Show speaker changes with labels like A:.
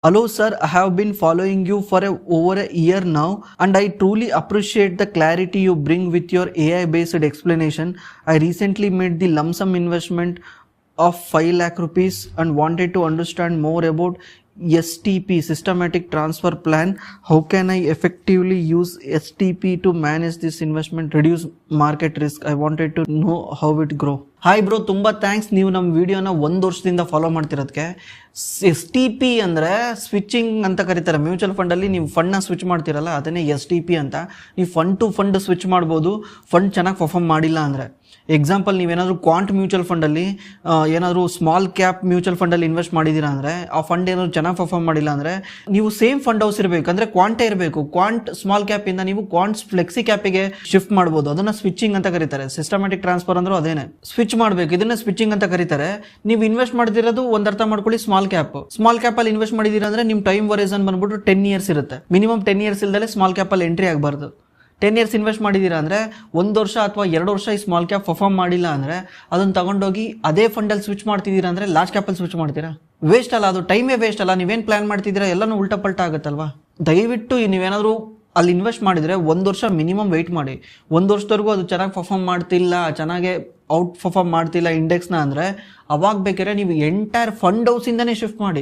A: Hello, sir. I have been following you for over a year now, and I truly appreciate the clarity you bring with your AI based explanation. I recently made the lump sum investment of 5 lakh rupees and wanted to understand more about STP, Systematic Transfer Plan. How can I effectively use STP to manage this investment, reduce market risk? I wanted to know how it grow. Hi bro, ತುಂಬ thanks. ನೀವು ನಮ್ಮ ವಿಡಿಯೋನ 1 ವರ್ಷದಿಂದ follow ಮಾಡ್ತಿರೋದಕ್ಕೆ. STP ಅಂದರೆ switching ಅಂತ ಕರೀತಾರೆ. Mutual ಫಂಡಲ್ಲಿ ನೀವು ಫಂಡ್ನ switch ಮಾಡ್ತಿರಲ್ಲ, ಅದನ್ನೇ STP ಅಂತ. ನೀವು ಫಂಡ್ ಟು ಫಂಡ್ ಸ್ವಿಚ್ ಮಾಡ್ಬೋದು, ಫಂಡ್ ಚೆನ್ನಾಗಿ ಪರ್ಫಾರ್ಮ್ ಮಾಡಿಲ್ಲ ಅಂದರೆ. ಎಕ್ಸಾಂಪಲ್, ನೀವೇನಾದರೂ ಕ್ವಾಂಟ್ ಮ್ಯೂಚುವಲ್ ಫಂಡಲ್ಲಿ ಏನಾದರೂ ಸ್ಮಾಲ್ ಕ್ಯಾಪ್ ಮ್ಯೂಚುವಲ್ ಫಂಡಲ್ಲಿ ಇನ್ವೆಸ್ಟ್ ಮಾಡಿದ್ದೀರಾ ಅಂದರೆ, ಆ ಫಂಡ್ ಏನಾದರೂ ಚೆನ್ನಾಗಿ ಪರ್ಫಾರ್ಮ್ ಮಾಡಿಲ್ಲ ಅಂದರೆ, ನೀವು ಸೇಮ್ ಫಂಡ್ ಹೌಸ್ ಇರಬೇಕು, ಅಂದರೆ ಕ್ವಾಂಟೇ ಇರಬೇಕು. ಕ್ವಾಂಟ್ ಸ್ಮಾಲ್ ಕ್ಯಾಪಿಂದ ನೀವು ಕ್ವಾಂಟ್ ಫ್ಲೆಕ್ಸಿ ಕ್ಯಾಪಿಗೆ ಶಿಫ್ಟ್ ಮಾಡ್ಬೋದು. ಅದನ್ನು ಸ್ವಿಚಿಂಗ್ ಅಂತ ಕರೀತಾರೆ. ಸಿಸ್ಟಮ್ಯಾಟಿಕ್ ಟ್ರಾನ್ಸ್ಫರ್ ಅಂದರೂ ಅದೇನೆ, ಸ್ವಿಚ್ ಮಾಡಬೇಕು. ಇದನ್ನ ಸ್ವಿಚಿಂಗ್ ಅಂತ ಕರೀತಾರೆ. ನೀವು ಇನ್ವೆಸ್ಟ್ ಮಾಡ್ತಿರೋದು ಒಂದು ಅರ್ಥ ಮಾಡ್ಕೊಳ್ಳಿ, ಸ್ಮಾಲ್ ಕ್ಯಾಪ್ ಅಲ್ಲಿ ಇನ್ವೆಸ್ಟ್ ಮಾಡಿದೀರಾ ಅಂದ್ರೆ ನಿಮ್ ಟೈಮ್ ವರೈಸನ್ ಬಂದ್ಬಿಟ್ಟು 10 ಇಯರ್ಸ್ ಇರುತ್ತೆ. ಮಿನಿಮಮ್ 10 ಇಯರ್ಸ್ ಇಲ್ದಲೆ ಸ್ಮಾಲ್ ಕ್ಯಾಪ್ ಅಲ್ಲಿ ಎಂಟ್ರಿ ಆಗಬಾರ್ದು. 10 ಇಯರ್ಸ್ ಇನ್ವೆಸ್ಟ್ ಮಾಡಿದೀರಾ ಅಂದ್ರೆ 1 ವರ್ಷ ಅಥವಾ 2 ವರ್ಷ ಈ ಸ್ಮಾಲ್ ಕ್ಯಾಪ್ ಪರ್ಫಾರ್ಮ್ ಮಾಡಿಲ್ಲ ಅಂದ್ರೆ ಅದನ್ನ ತಗೊಂಡೋಗಿ ಅದೇ ಫಂಡ್ ಅಲ್ಲಿ ಸ್ವಿಚ್ ಮಾಡ್ತಿದ್ದೀರಾ ಅಂದ್ರೆ ಲಾರ್ಜ್ ಕ್ಯಾಪ್ ಅಲ್ಲಿ ಸ್ವಿಚ್ ಮಾಡ್ತೀರಾ. ವೇಸ್ಟ್ ಅಲ್ಲ, ಅದು ಟೈಮೇ ವೇಸ್ಟ್ ಅಲ್ಲ. ನೀವೇನ್ ಪ್ಲಾನ್ ಮಾಡ್ತಿದ್ದೀರಾ ಎಲ್ಲಾನು ಉಲ್ಟಾ ಪಲ್ಟಾ ಆಗುತ್ತಲ್ವಾ. ದಯವಿಟ್ಟು ನೀವೇನಾದ್ರೂ ಅಲ್ಲಿ ಇನ್ವೆಸ್ಟ್ ಮಾಡಿದ್ರೆ 1 ವರ್ಷ ಮಿನಿಮಮ್ ವೆಯ್ಟ್ ಮಾಡಿ. 1 ವರ್ಷದವರೆಗೂ ಅದು ಚೆನ್ನಾಗಿ ಪರ್ಫಾರ್ಮ್ ಮಾಡ್ತಿಲ್ಲ, ಚೆನ್ನಾಗೆ ಔಟ್ ಪರ್ಫಾರ್ಮ್ ಮಾಡ್ತಿಲ್ಲ ಇಂಡೆಕ್ಸ್ನ ಅಂದರೆ ಅವಾಗ ಬೇಕಾದ್ರೆ ನೀವು ಎಂಟೈರ್ ಫಂಡ್ ಹೌಸಿಂದನೇ ಶಿಫ್ಟ್ ಮಾಡಿ.